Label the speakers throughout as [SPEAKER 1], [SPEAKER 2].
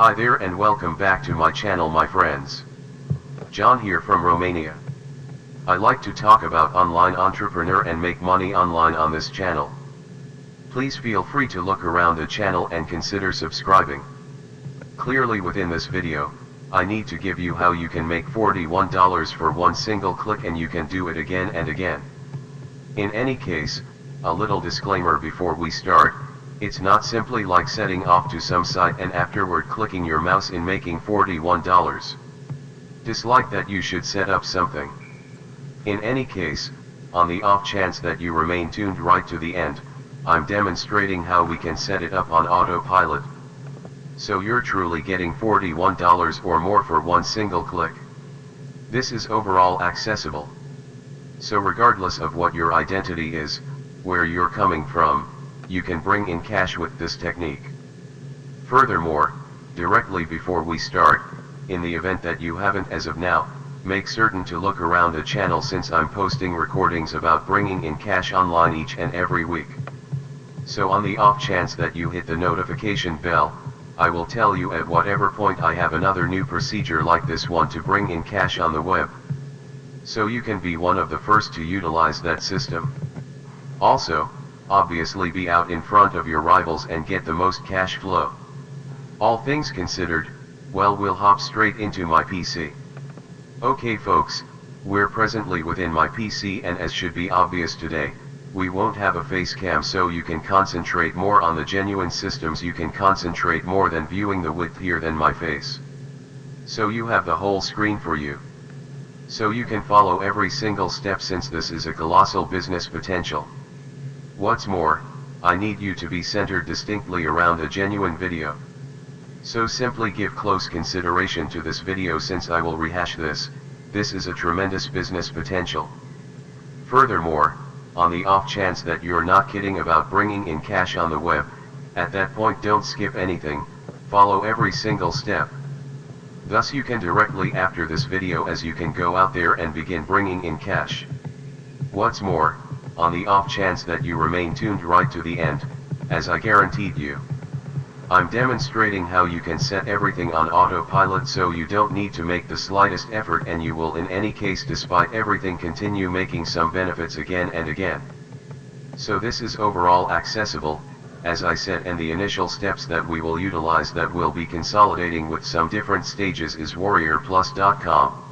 [SPEAKER 1] Hi there and welcome back to my channel my friends. John here from Romania. I like to talk about online entrepreneur and make money online on this channel. Please feel free to look around the channel and consider subscribing. Clearly within this video, I need to give you how you can make $41 for one single click and you can do it again and again. In any case, a little disclaimer before we start. It's not simply like setting off to some site and afterward clicking your mouse in making $41. Dislike that you should set up something. In any case, on the off chance that you remain tuned right to the end, I'm demonstrating how we can set it up on autopilot. So you're truly getting $41 or more for one single click. This is overall accessible. So regardless of what your identity is, where you're coming from, you can bring in cash with this technique. Furthermore, directly before we start, in the event that you haven't as of now, make certain to look around the channel since I'm posting recordings about bringing in cash online each and every week. So on the off chance that you hit the notification bell, I will tell you at whatever point I have another new procedure like this one to bring in cash on the web. So you can be one of the first to utilize that system. Also, obviously be out in front of your rivals and get the most cash flow. All things considered, well, we'll hop straight into my PC. Okay folks, we're presently within my PC and as should be obvious today, we won't have a face cam so you can concentrate more on the genuine systems, you can concentrate more than viewing the width here than my face. So you have the whole screen for you. So you can follow every single step since this is a colossal business potential. What's more, I need you to be centered distinctly around a genuine video. So simply give close consideration to this video since I will rehash this is a tremendous business potential. Furthermore, on the off chance that you're not kidding about bringing in cash on the web, at that point don't skip anything, follow every single step. Thus you can directly after this video as you can go out there and begin bringing in cash. What's more, on the off chance that you remain tuned right to the end, as I guaranteed you, I'm demonstrating how you can set everything on autopilot so you don't need to make the slightest effort and you will in any case despite everything continue making some benefits again and again. So this is overall accessible, as I said, and the initial steps that we will utilize that we'll be consolidating with some different stages is warriorplus.com.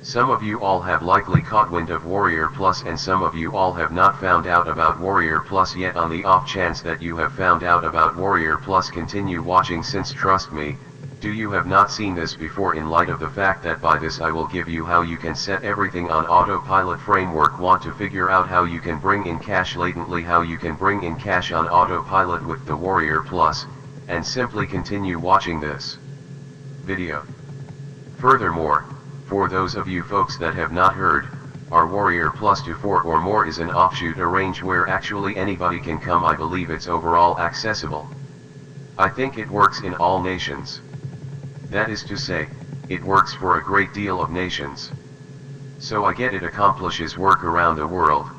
[SPEAKER 1] Some of you all have likely caught wind of Warrior Plus and some of you all have not found out about Warrior Plus yet. On the off chance that you have found out about Warrior Plus, continue watching since trust me, do you have not seen this before in light of the fact that by this I will give you how you can set everything on autopilot framework. Want to figure out how you can bring in cash latently, how you can bring in cash on autopilot with the Warrior Plus, and simply continue watching this video. Furthermore, for those of you folks that have not heard, our Warrior Plus to 4 or more is an offshoot arrange where actually anybody can come. I believe it's overall accessible. I think it works in all nations. That is to say, it works for a great deal of nations. So I get it accomplishes work around the world.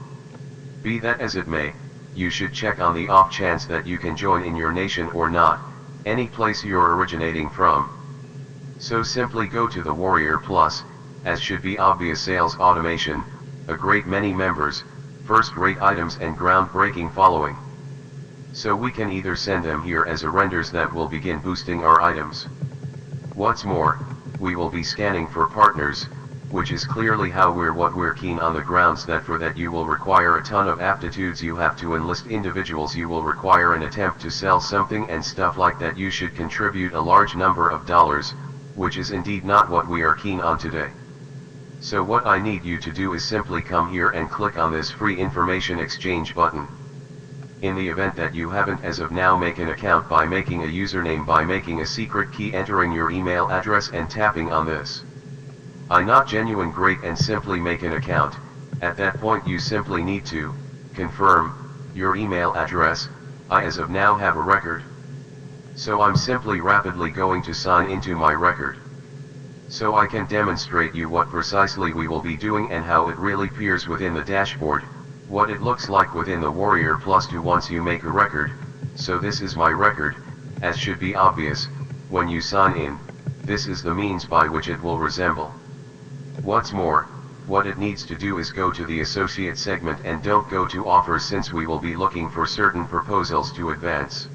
[SPEAKER 1] Be that as it may, you should check on the off chance that you can join in your nation or not, any place you're originating from. So simply go to the Warrior Plus, as should be obvious, sales automation, a great many members, first-rate items and groundbreaking following. So we can either send them here as a renders that will begin boosting our items. What's more, we will be scanning for partners, which is clearly how we're keen on the grounds that for that you will require a ton of aptitudes, you have to enlist individuals, you will require an attempt to sell something and stuff like that, you should contribute a large number of dollars, which is indeed not what we are keen on today. So what I need you to do is simply come here and click on this free information exchange button. In the event that you haven't as of now, make an account by making a username, by making a secret key, entering your email address and tapping on this I not genuine great and simply make an account. At that point you simply need to confirm your email address. I as of now have a record. So I'm simply rapidly going to sign into my record. So I can demonstrate you what precisely we will be doing and how it really appears within the dashboard, what it looks like within the Warrior Plus 2 once you make a record. So this is my record, as should be obvious, when you sign in, this is the means by which it will resemble. What's more, what it needs to do is go to the associate segment and don't go to offers, since we will be looking for certain proposals to advance.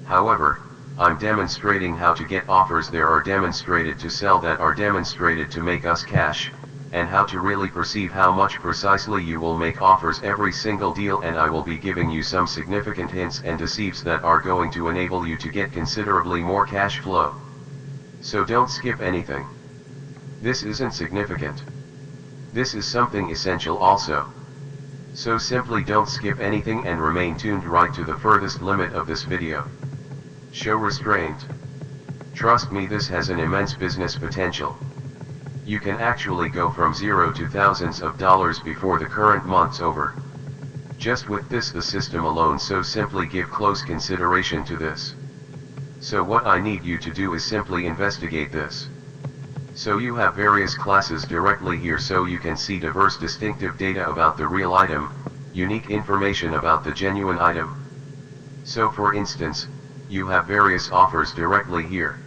[SPEAKER 1] However, I'm demonstrating how to get offers there are demonstrated to sell that are demonstrated to make us cash, and how to really perceive how much precisely you will make offers every single deal, and I will be giving you some significant hints and deceives that are going to enable you to get considerably more cash flow. So don't skip anything. This isn't significant. This is something essential also. So simply don't skip anything and remain tuned right to the furthest limit of this video. Show restraint. Trust me, this has an immense business potential. You can actually go from zero to thousands of dollars before the current month's over. Just with this, the system alone, so simply give close consideration to this. So what I need you to do is simply investigate this. So you have various classes directly here, so you can see diverse distinctive data about the real item, unique information about the genuine item. So for instance, you have various offers directly here.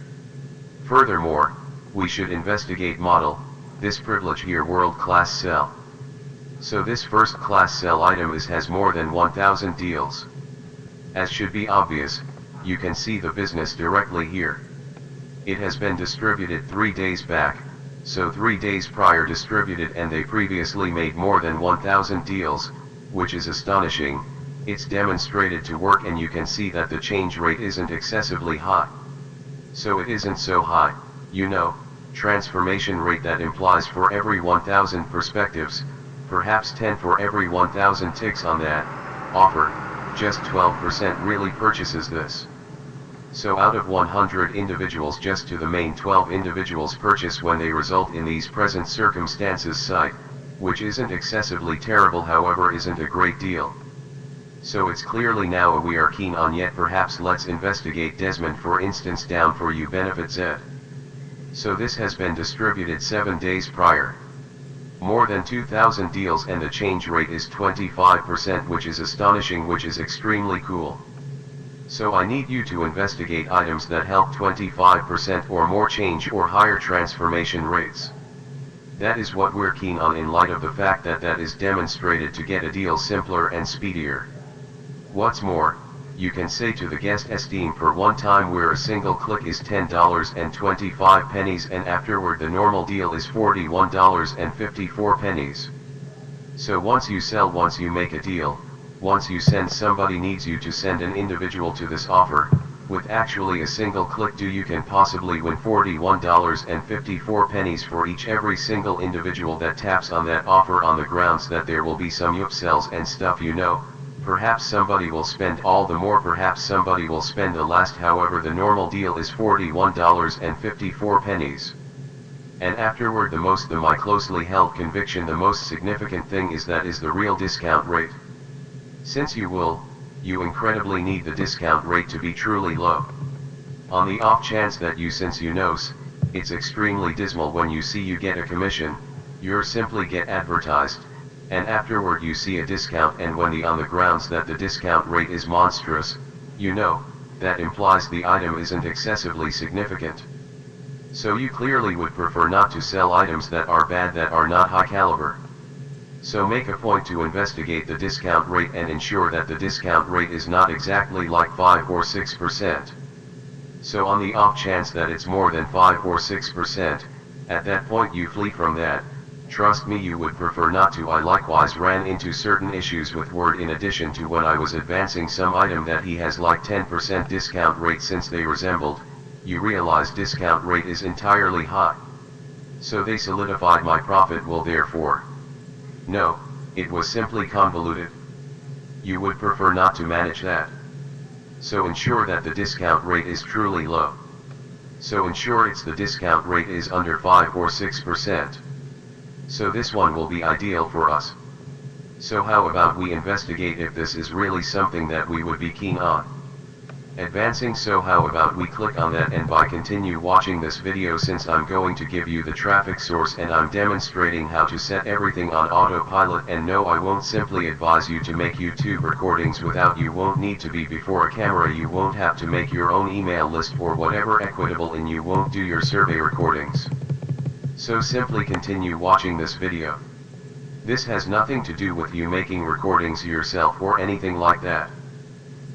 [SPEAKER 1] Furthermore, we should investigate model, this privilege here, world-class sell. So this first-class sell item has more than 1,000 deals. As should be obvious, you can see the business directly here. It has been distributed 3 days back, so 3 days prior distributed, and they previously made more than 1,000 deals, which is astonishing. It's demonstrated to work, and you can see that the change rate isn't excessively high. So it isn't so high, you know, transformation rate that implies for every 1,000 perspectives, perhaps 10 for every 1,000 ticks on that offer, just 12% really purchases this. So out of 100 individuals, just to the main 12 individuals purchase when they result in these present circumstances site, which isn't excessively terrible, however isn't a great deal. So it's clearly now we are keen on, yet perhaps let's investigate Desmond for instance, down for you benefit Z. So this has been distributed 7 days prior. More than 2,000 deals, and the change rate is 25%, which is astonishing, which is extremely cool. So I need you to investigate items that help 25% or more change or higher transformation rates. That is what we're keen on, in light of the fact that that is demonstrated to get a deal simpler and speedier. What's more, you can say to the guest esteem per one time, where a single click is $10.25, and afterward the normal deal is $41.54. So once you sell, once you make a deal, once you send, somebody needs you to send an individual to this offer, with actually a single click you can possibly win $41.54 for every single individual that taps on that offer, on the grounds that there will be some upsells and stuff, you know. Perhaps somebody will spend all the more, perhaps somebody will spend the last, however the normal deal is $41.54. And afterward my closely held conviction, the most significant thing is that is the real discount rate. Since you incredibly need the discount rate to be truly low. On the off chance that since you know it's extremely dismal when you see you get a commission, you simply get advertised, and afterward you see a discount, and when on the grounds that the discount rate is monstrous, you know, that implies the item isn't excessively significant. So you clearly would prefer not to sell items that are bad, that are not high caliber. So make a point to investigate the discount rate and ensure that the discount rate is not exactly like 5 or 6%. So on the off chance that it's more than 5 or 6%, at that point you flee from that. Trust me, you would prefer not to. I likewise ran into certain issues with Word, in addition to when I was advancing some item that he has like 10% discount rate, since they resembled, you realize discount rate is entirely high. So they solidified my profit. Well, therefore, no, it was simply convoluted. You would prefer not to manage that. So ensure that the discount rate is truly low. So ensure the discount rate is under 5 or 6%. So this one will be ideal for us. So how about we investigate if this is really something that we would be keen on? Advancing, so how about we click on that, and by continue watching this video, since I'm going to give you the traffic source and I'm demonstrating how to set everything on autopilot. And no, I won't simply advise you to make YouTube recordings without, you won't need to be before a camera, you won't have to make your own email list or whatever equitable, and you won't do your survey recordings. So simply continue watching this video. This has nothing to do with you making recordings yourself or anything like that.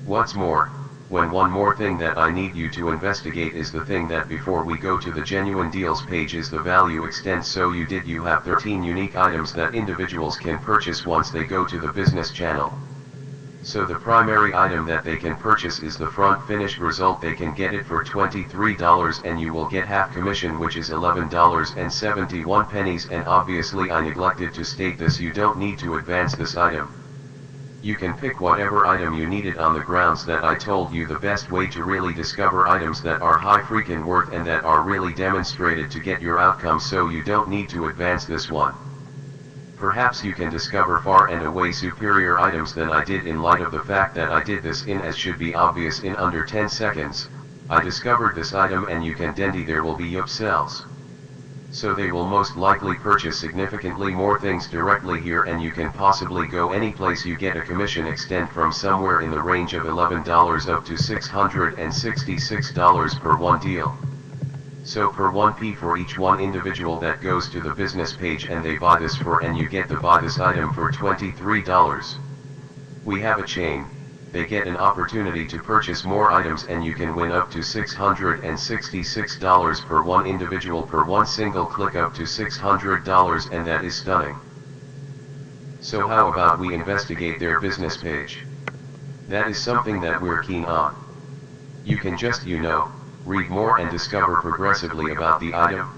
[SPEAKER 1] What's more, one more thing that I need you to investigate is the thing that before we go to the genuine deals page is the value extent. So you have 13 unique items that individuals can purchase once they go to the business channel. So the primary item that they can purchase is the front finish result. They can get it for $23 and you will get half commission, which is $11.71. And obviously I neglected to state this, you don't need to advance this item. You can pick whatever item you needed on the grounds that I told you the best way to really discover items that are high freaking worth and that are really demonstrated to get your outcome, so you don't need to advance this one. Perhaps you can discover far and away superior items than I did. In light of the fact that I did this in, as should be obvious, in under 10 seconds, I discovered this item, and you can dandy there will be upsells. So they will most likely purchase significantly more things directly here, and you can possibly go any place. You get a commission extent from somewhere in the range of $11 up to $666 per one deal. So per 1p for each one individual that goes to the business page and they buy this for, and you get to buy this item for $23. We have a chain. They get an opportunity to purchase more items, and you can win up to $666 per one individual per one single click, up to $600, and that is stunning. So how about we investigate their business page? That is something that we're keen on. You can just, read more and discover progressively about the item.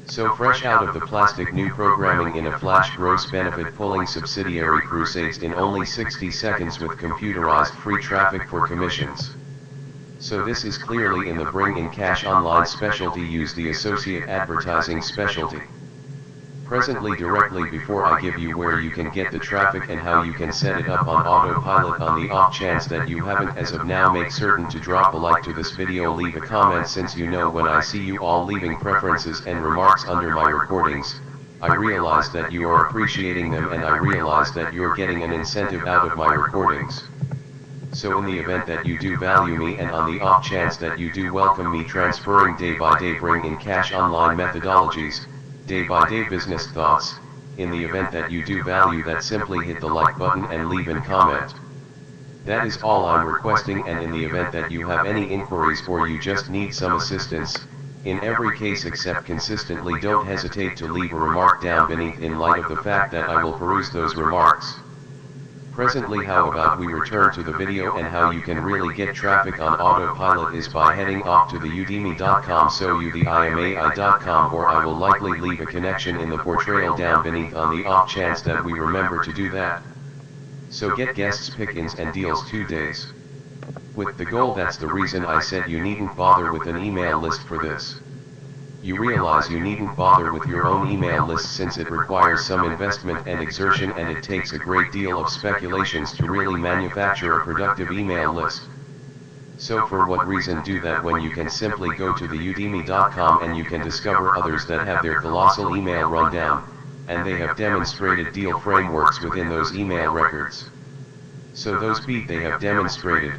[SPEAKER 1] So fresh out of the plastic, new programming in a flash, gross benefit pulling subsidiary crusades in only 60 seconds with computerized free traffic for commissions. So this is clearly in the bring in cash online specialty. Use the associate advertising specialty. Presently, directly before I give you where you can get the traffic and how you can set it up on autopilot, on the off chance that you haven't as of now, make certain to drop a like to this video, leave a comment, since when I see you all leaving preferences and remarks under my recordings, I realize that you are appreciating them, and I realize that you're getting an incentive out of my recordings. So in the event that you do value me, and on the off chance that you do welcome me transferring day by day bring in cash online methodologies, day-by-day business thoughts, in the event that you do value that, simply hit the like button and leave a comment. That is all I'm requesting, and in the event that you have any inquiries or you just need some assistance, in every case except consistently, don't hesitate to leave a remark down beneath, in light of the fact that I will peruse those remarks. Presently, how about we return to the video, and how you can really get traffic on autopilot is by heading off to the udemy.com, so udemy.com, or I will likely leave a connection in the portrayal down beneath on the off chance that we remember to do that. So get guests, pick-ins and deals 2 days. With the goal, that's the reason I said you needn't bother with an email list for this. You realize you needn't bother with your own email list, since it requires some investment and exertion, and it takes a great deal of speculations to really manufacture a productive email list. So for what reason do that when you can simply go to the udemy.com and you can discover others that have their colossal email rundown, and they have demonstrated deal frameworks within those email records. So they have demonstrated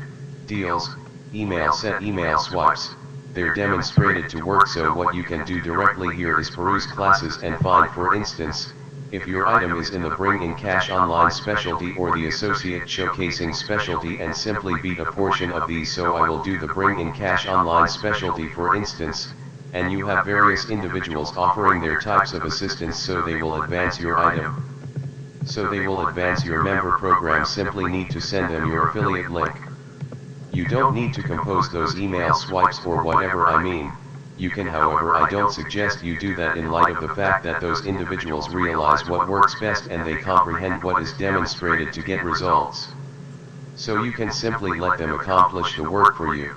[SPEAKER 1] deals, email set, email swipes. They're demonstrated to work. So what you can do directly here is peruse classes and find, for instance, if your item is in the bring in cash online specialty or the associate showcasing specialty, and simply beat a portion of these. So I will do the bring in cash online specialty, for instance, and you have various individuals offering their types of assistance, so they will advance your item. So they will advance your member program. Simply need to send them your affiliate link. You don't need to compose those email swipes or whatever I mean. You can, however, I don't suggest you do that, in light of the fact that those individuals realize what works best and they comprehend what is demonstrated to get results. So you can simply let them accomplish the work for you.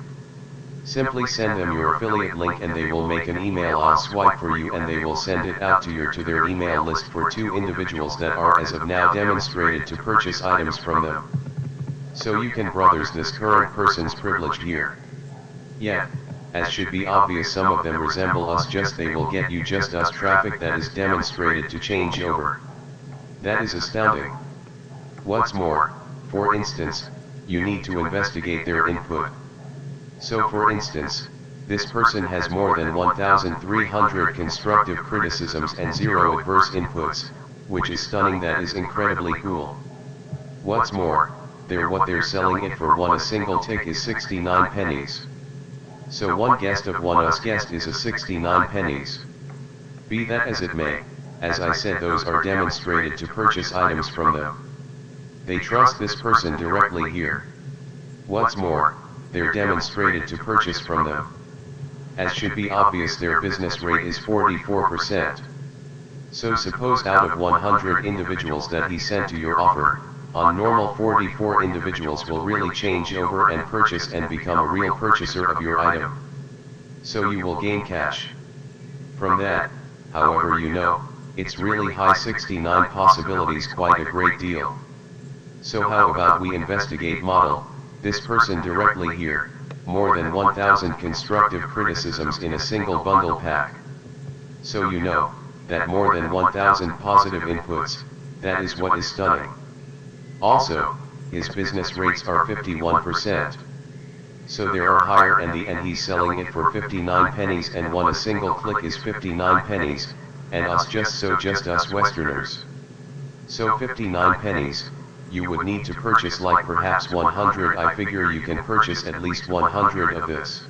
[SPEAKER 1] Simply send them your affiliate link and they will make an email swipe for you, and they will send it out to their email list for 2 individuals that are as of now demonstrated to purchase items from them. So you can brothers this current person's privileged here. Yet, as should be obvious, some of them resemble us, just they will get you just us traffic that is demonstrated to change over. That is astounding. What's more, for instance, you need to investigate their input. So for instance, this person has more than 1,300 constructive criticisms and 0 adverse inputs, which is stunning. That is incredibly cool. What's more, what they're selling it for a single tick is 69 pennies. So one guest of one us guest is a 69 pennies. Be that as it may, as I said, those are demonstrated to purchase items from them. They trust this person directly here. What's more, they're demonstrated to purchase from them. As should be obvious, their business rate is 44%. So suppose out of 100 individuals that he sent to your offer, on normal 44 individuals will really change over and purchase and become a real purchaser of your item. So you will gain cash. From that, however, you know, it's really high, 69 possibilities, quite a great deal. So how about we investigate model this person directly here, more than 1,000 constructive criticisms in a single bundle pack. So you know, that more than 1,000 positive inputs, that is what is stunning. Also, his business rates are 51%. So they are higher, and he's selling it for 59 pennies, and a single click is 59 pennies, and us just us Westerners. So 59 pennies, you would need to purchase like perhaps 100. I figure you can purchase at least 100 of this.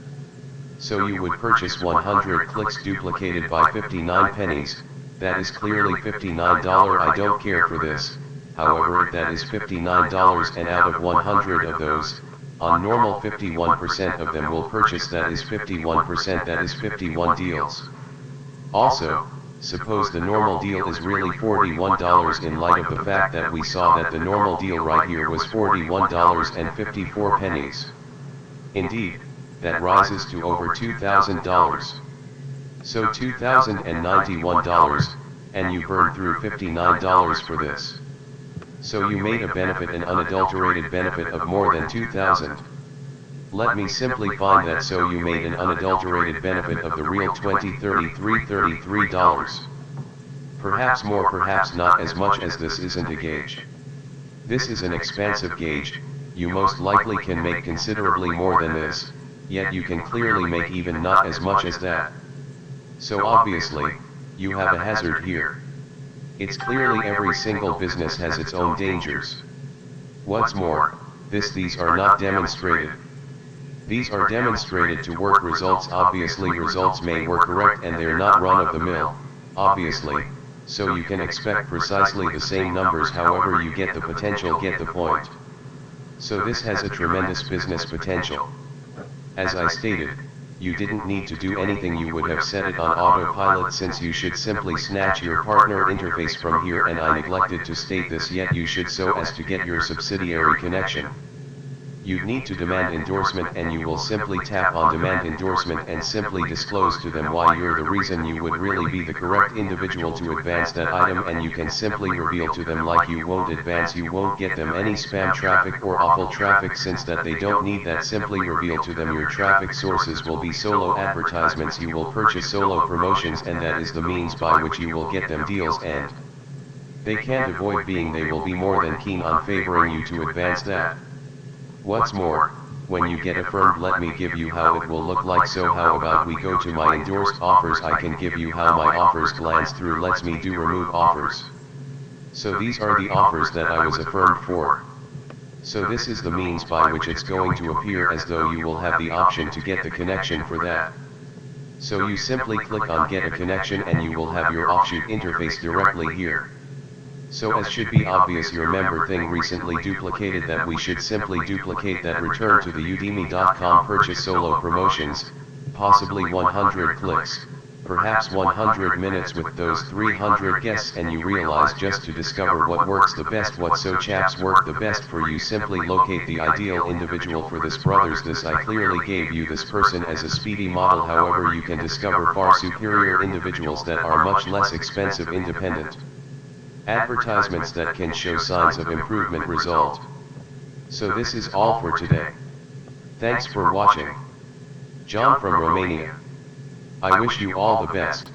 [SPEAKER 1] So you would purchase 100 clicks duplicated by 59 pennies, that is clearly $59. I don't care for this, however that is $59, and out of 100 of those, on normal 51% of them will purchase, that is 51%, that is 51 deals. Also, suppose the normal deal is really $41 in light of the fact that we saw that the normal deal right here was $41.54. Indeed, that rises to over $2,000. So $2,091, and you burned through $59 for this. So you made a benefit, an unadulterated benefit of more than $2,000. Let me simplify that. So you made an unadulterated benefit of the real $33 Perhaps more, perhaps not as much, as this isn't a gauge. This is an expansive gauge. You most likely can make considerably more than this, yet you can clearly make even not as much as that. So obviously, you have a hazard here. It's clearly every single business has its own dangers. What's more, these are not demonstrated. These are demonstrated to work results. Obviously results may work correct, and they're not run-of-the-mill, obviously, so you can expect precisely the same numbers. However, you get the potential, get the point. So this has a tremendous business potential. As I stated, you didn't need to do anything. You would have set it on autopilot, since you should simply snatch your partner interface from here, and I neglected to state this, yet you should, so as to get your subsidiary connection. You need to demand endorsement, and you will simply tap on demand endorsement and simply disclose to them why you're the reason you would really be the correct individual to advance that item, and you can simply reveal to them like you won't get them any spam traffic or awful traffic, since that they don't need that. Simply reveal to them your traffic sources will be solo advertisements. You will purchase solo promotions, and that is the means by which you will get them deals, and they can't avoid being, they will be more than keen on favoring you to advance that. What's more, when you get affirmed, let me give you how it will look like. So how about we go to my endorsed offers? I can give you how my offers glance through. Let's me do remove offers. So these are the offers that I was affirmed for. So this is the means by which it's going to appear as though you will have the option to get the connection for that. So you simply click on get a connection, and you will have your offshoot interface directly here. So as should be obvious, your member thing recently duplicated, that we should simply duplicate that, return to the udemy.com, purchase solo promotions, possibly 100 clicks, perhaps 100 minutes with those 300 guests, and you realize just to discover what works the best, what so chaps work the best for you. Simply locate the ideal individual for this. Brothers, this I clearly gave you this person as a speedy model. However, you can discover far superior individuals that are much less expensive, independent advertisements that can show signs of improvement result. So this is all for today. Thanks for watching. John from Romania. I wish you all the best.